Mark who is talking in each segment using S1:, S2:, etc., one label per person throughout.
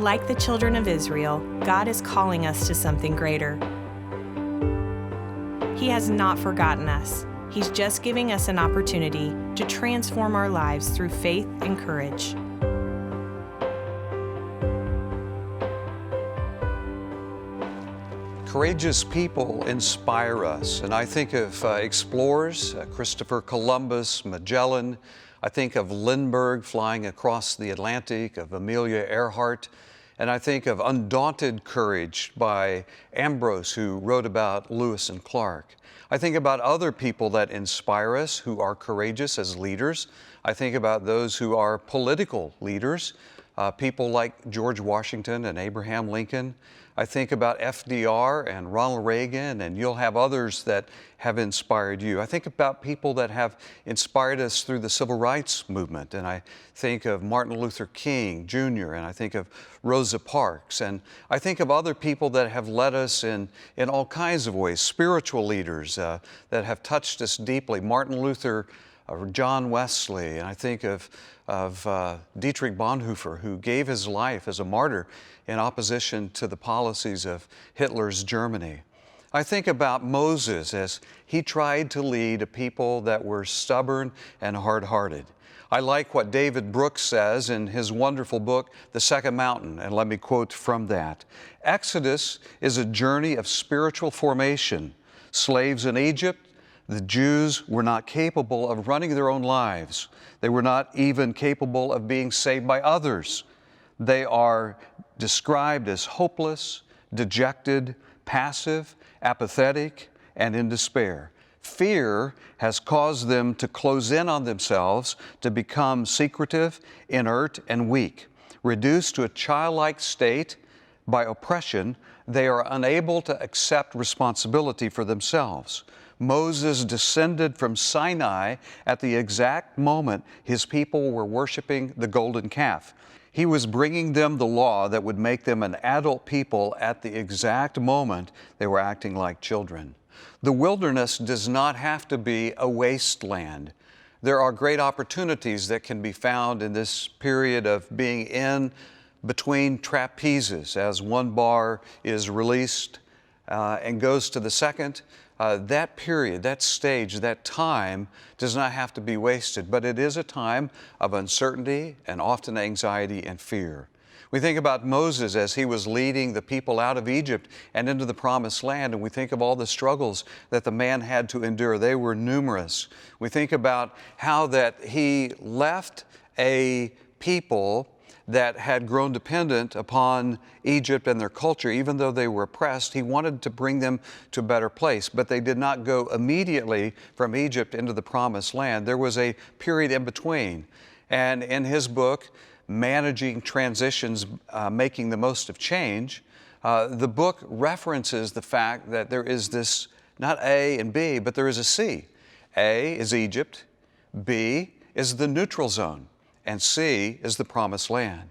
S1: Like the children of Israel, God is calling us to something greater. He has not forgotten us. He's just giving us an opportunity to transform our lives through faith and courage.
S2: Courageous people inspire us, and I think of explorers, Christopher Columbus, Magellan. I think of Lindbergh flying across the Atlantic, of Amelia Earhart, and I think of undaunted courage by Ambrose, who wrote about Lewis and Clark. I think about other people that inspire us, who are courageous as leaders. I think about those who are political leaders, people like George Washington and Abraham Lincoln. I think about FDR and Ronald Reagan, and you'll have others that have inspired you. I think about people that have inspired us through the civil rights movement, and I think of Martin Luther King Jr., and I think of Rosa Parks, and I think of other people that have led us in all kinds of ways, spiritual leaders that have touched us deeply, Martin Luther, John Wesley, and I think of Dietrich Bonhoeffer, who gave his life as a martyr in opposition to the policies of Hitler's Germany. I think about Moses as he tried to lead a people that were stubborn and hard-hearted. I like what David Brooks says in his wonderful book, The Second Mountain, and let me quote from that. Exodus is a journey of spiritual formation. Slaves in Egypt, the Jews were not capable of running their own lives. They were not even capable of being saved by others. They are described as hopeless, dejected, passive, apathetic, and in despair. Fear has caused them to close in on themselves, to become secretive, inert, and weak. Reduced to a childlike state by oppression, they are unable to accept responsibility for themselves. Moses descended from Sinai at the exact moment his people were worshiping the golden calf. He was bringing them the law that would make them an adult people at the exact moment they were acting like children. The wilderness does not have to be a wasteland. There are great opportunities that can be found in this period of being in between trapezes as one bar is released and goes to the second. That period, that stage, that time does not have to be wasted, but it is a time of uncertainty and often anxiety and fear. We think about Moses as he was leading the people out of Egypt and into the Promised Land, and we think of all the struggles that the man had to endure. They were numerous. We think about how that he left a people that had grown dependent upon Egypt and their culture. Even though they were oppressed, he wanted to bring them to a better place, but they did not go immediately from Egypt into the Promised Land. There was a period in between. And in his book, Managing Transitions, Making the Most of Change, the book references the fact that there is this, not A and B, but there is a C. A is Egypt, B is the neutral zone, and C is the Promised Land.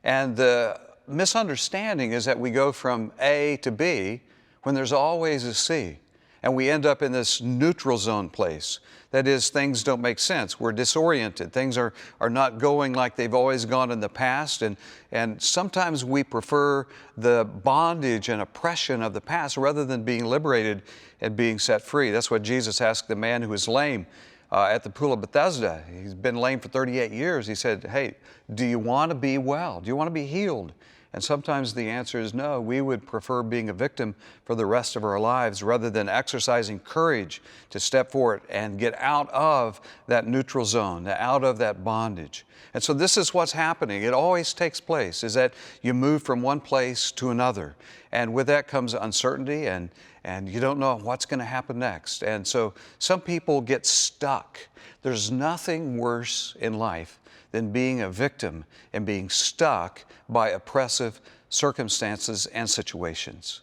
S2: And the misunderstanding is that we go from A to B when there's always a C. And we end up in this neutral zone place. That is, things don't make sense. We're disoriented. Things are not going like they've always gone in the past. And sometimes we prefer the bondage and oppression of the past rather than being liberated and being set free. That's what Jesus asked the man who was lame at the pool of Bethesda. He's been lame for 38 years. He said, hey, do you want to be well? Do you want to be healed? And sometimes the answer is no. We would prefer being a victim for the rest of our lives rather than exercising courage to step forward and get out of that neutral zone, out of that bondage. And so this is what's happening. It always takes place, is that you move from one place to another. And with that comes uncertainty, and you don't know what's going to happen next. And so some people get stuck. There's nothing worse in life than being a victim and being stuck by oppressive circumstances and situations.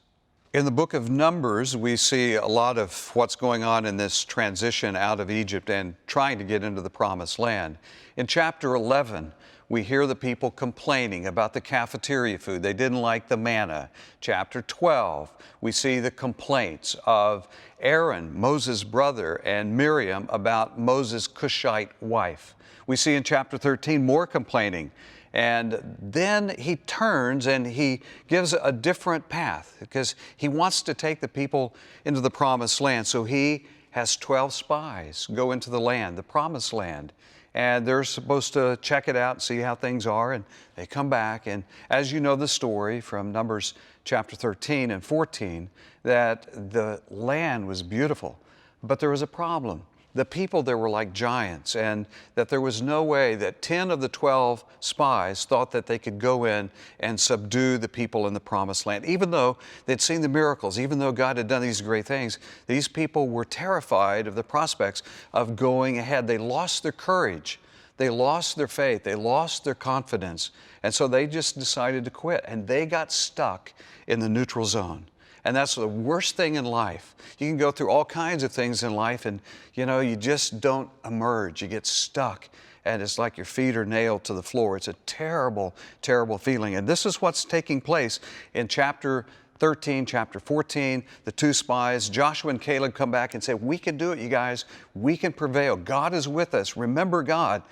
S2: In the book of Numbers, we see a lot of what's going on in this transition out of Egypt and trying to get into the Promised Land. In chapter 11, we hear the people complaining about the cafeteria food. They didn't like the manna. Chapter 12, we see the complaints of Aaron, Moses' brother, and Miriam about Moses' Cushite wife. We see in chapter 13 more complaining And then he turns and he gives a different path because he wants to take the people into the promised land. So he has 12 spies go into the land, the promised land. And they're supposed to check it out and see how things are. And they come back. And as you know the story from Numbers chapter 13 and 14, that the land was beautiful, but there was a problem. The people there were like giants, and that there was no way that 10 of the 12 spies thought that they could go in and subdue the people in the promised land. Even though they'd seen the miracles, even though God had done these great things, these people were terrified of the prospects of going ahead. They lost their courage. They lost their faith. They lost their confidence. And so they just decided to quit, and they got stuck in the neutral zone. And that's the worst thing in life. You can go through all kinds of things in life and, you just don't emerge. You get stuck and it's like your feet are nailed to the floor. It's a terrible, terrible feeling. And this is what's taking place in chapter 13, chapter 14. The two spies, Joshua and Caleb, come back and say, we can do it, you guys. We can prevail. God is with us. Remember God.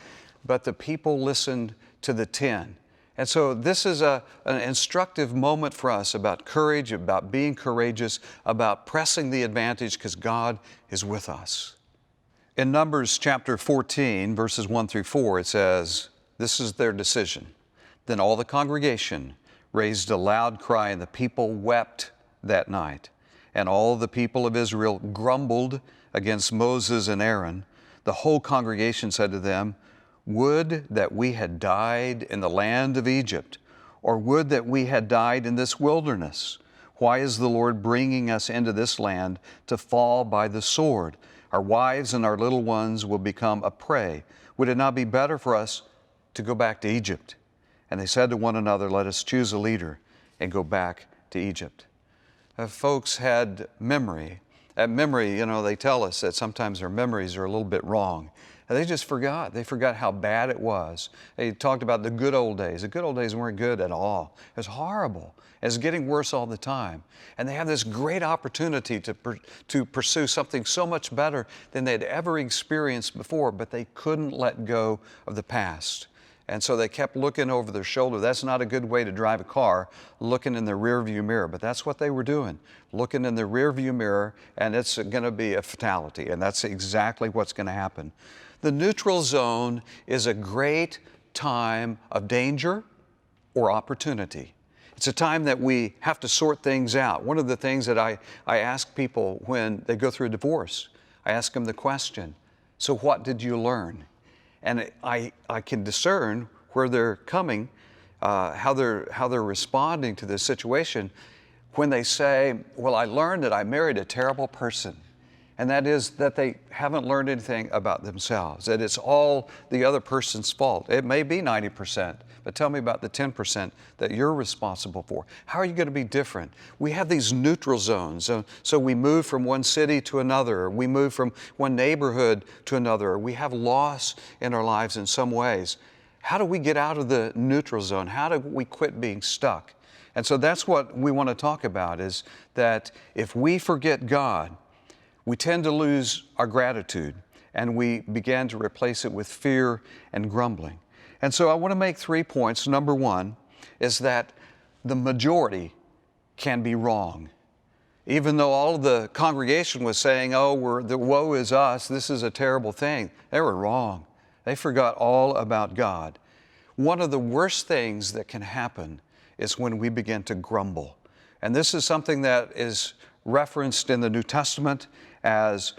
S2: But the people listened to the 10. And so this is an instructive moment for us about courage, about being courageous, about pressing the advantage because God is with us. In Numbers chapter 14, verses 1 through 4, it says, this is their decision. Then all the congregation raised a loud cry, and the people wept that night. And all the people of Israel grumbled against Moses and Aaron. The whole congregation said to them, would that we had died in the land of Egypt, or would that we had died in this wilderness. Why is the Lord bringing us into this land to fall by the sword? Our wives and our little ones will become a prey. Would it not be better for us to go back to Egypt? And they said to one another, let us choose a leader and go back to Egypt. Folks had memory. At memory, they tell us that sometimes our memories are a little bit wrong. And they just forgot. They forgot how bad it was. They talked about the good old days. The good old days weren't good at all. It was horrible. It's getting worse all the time. And they have this great opportunity to pursue something so much better than they'd ever experienced before, but they couldn't let go of the past. And so they kept looking over their shoulder. That's not a good way to drive a car, looking in the rearview mirror. But that's what they were doing, looking in the rearview mirror, and it's going to be a fatality. And that's exactly what's going to happen. The neutral zone is a great time of danger or opportunity. It's a time that we have to sort things out. One of the things that I ask people when they go through a divorce, I ask them the question, so what did you learn? And I can discern where they're coming, how they're responding to this situation when they say, well, I learned that I married a terrible person. And that is that they haven't learned anything about themselves, that it's all the other person's fault. It may be 90%, but tell me about the 10% that you're responsible for. How are you going to be different? We have these neutral zones. So we move from one city to another, or we move from one neighborhood to another, or we have loss in our lives in some ways. How do we get out of the neutral zone? How do we quit being stuck? And so that's what we want to talk about, is that if we forget God, we tend to lose our gratitude, and we begin to replace it with fear and grumbling. And so I want to make 3 points. Number one is that the majority can be wrong. Even though all of the congregation was saying, the woe is us, this is a terrible thing, they were wrong. They forgot all about God. One of the worst things that can happen is when we begin to grumble. And this is something that is referenced in the New Testament as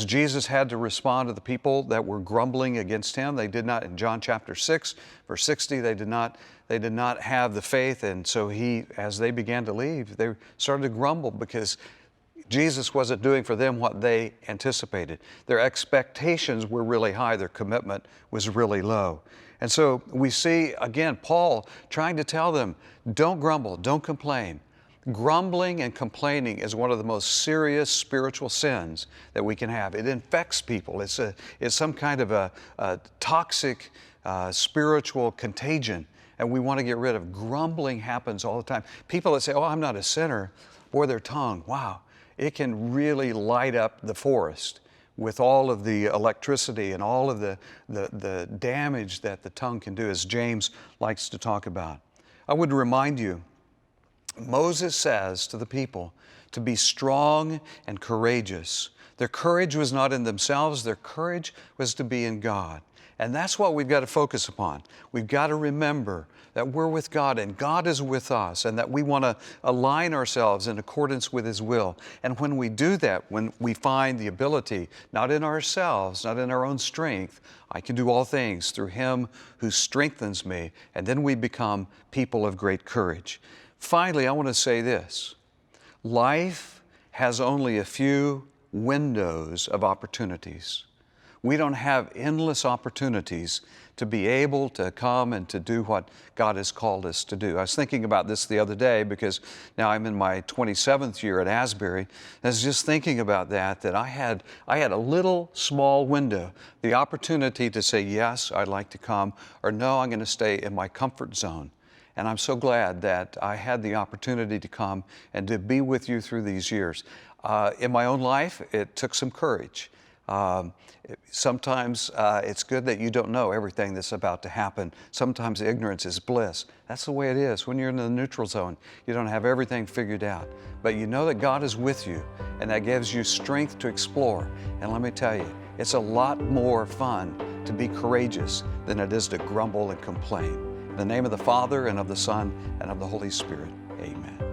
S2: Jesus had to respond to the people that were grumbling against him. They did not, in John chapter 6, verse 60, they did not have the faith. And so as they began to leave, they started to grumble because Jesus wasn't doing for them what they anticipated. Their expectations were really high. Their commitment was really low. And so we see, again, Paul trying to tell them, don't grumble, don't complain. Grumbling and complaining is one of the most serious spiritual sins that we can have. It infects people. It's some kind of a toxic spiritual contagion, and we want to get rid of. Grumbling happens all the time. People that say, I'm not a sinner, boy, their tongue, wow, it can really light up the forest. with all of the electricity and all of the damage that the tongue can do, as James likes to talk about. I would remind you, Moses says to the people to be strong and courageous. Their courage was not in themselves, their courage was to be in God. And that's what we've got to focus upon. We've got to remember that we're with God and God is with us, and that we want to align ourselves in accordance with His will. And when we do that, when we find the ability, not in ourselves, not in our own strength, I can do all things through Him who strengthens me, and then we become people of great courage. Finally, I want to say this. Life has only a few windows of opportunities. We don't have endless opportunities to be able to come and to do what God has called us to do. I was thinking about this the other day because now I'm in my 27th year at Asbury. I was just thinking about that I had a little small window, the opportunity to say, yes, I'd like to come, or no, I'm going to stay in my comfort zone. And I'm so glad that I had the opportunity to come and to be with you through these years. In my own life, it took some courage. Sometimes it's good that you don't know everything that's about to happen. Sometimes ignorance is bliss. That's the way it is. When you're in the neutral zone, you don't have everything figured out. But you know that God is with you, and that gives you strength to explore. And let me tell you, it's a lot more fun to be courageous than it is to grumble and complain. In the name of the Father, and of the Son, and of the Holy Spirit, amen.